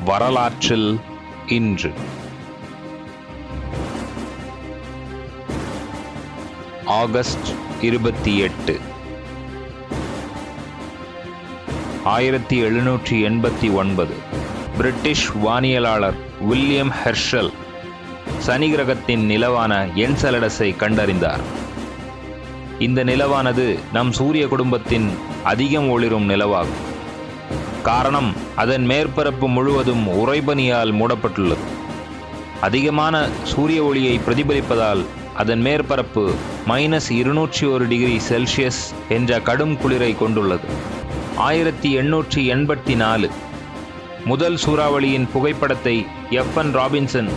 வரலாற்றில் இன்று August 28 1789 British வானியலாளர் William Herschel சனி கிரகத்தின் நிலவான என்செலடஸை கண்டறிந்தார். இந்த நிலவானது நம் சூரிய குடும்பத்தின் அதிகம் ஒளிரும் நிலவாகும். காரணம், அதன் மேற்பரப்பு முழுவதும் உறைபனியால் மூடப்பட்டுள்ளது. அதிகமான சூரிய ஒளியை பிரதிபலிப்பதால் அதன் மேற்பரப்பு -201 டிகிரி செல்சியஸ் என்ற கடும் குளிரை கொண்டுள்ளது. 1884 முதல் சூறாவளியின் புகைப்படத்தை எஃப்.என். ராபின்சன்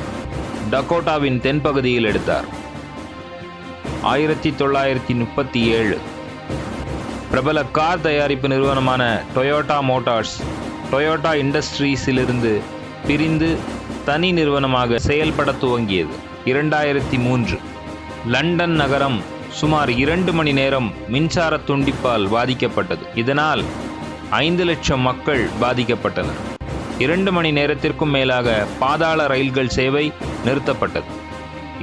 டகோட்டாவின் தென்பகுதியில் எடுத்தார். 1937 பிரபல கார் தயாரிப்பு நிறுவனமான டொயோட்டா மோட்டார்ஸ் டொயோட்டா இண்டஸ்ட்ரீஸிலிருந்து பிரிந்து தனி நிறுவனமாக செயல்பட துவங்கியது. 2003 லண்டன் நகரம் சுமார் 2 மணி நேரம் மின்சார துண்டிப்பால் பாதிக்கப்பட்டது. இதனால் 5 லட்சம் மக்கள் பாதிக்கப்பட்டனர். 2 மணி நேரத்திற்கும் மேலாக பாதாள ரயில்கள் சேவை நிறுத்தப்பட்டது.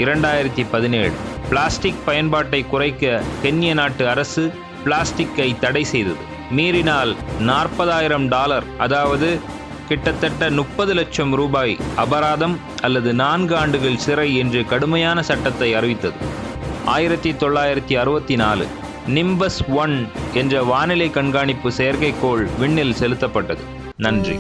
2017 பிளாஸ்டிக் பயன்பாட்டை குறைக்க கென்ய நாட்டு அரசு பிளாஸ்டிக்கை தடை செய்தது. மீறினால் $40,000 அதாவது கிட்டத்தட்ட 30 லட்சம் ரூபாய் அபராதம் அல்லது 4 ஆண்டுகள் சிறை என்று கடுமையான சட்டத்தை அறிவித்தது. 1964 நிம்பஸ் 1 என்ற வானிலை கண்காணிப்பு செயற்கைக்கோள் விண்ணில் செலுத்தப்பட்டது. நன்றி.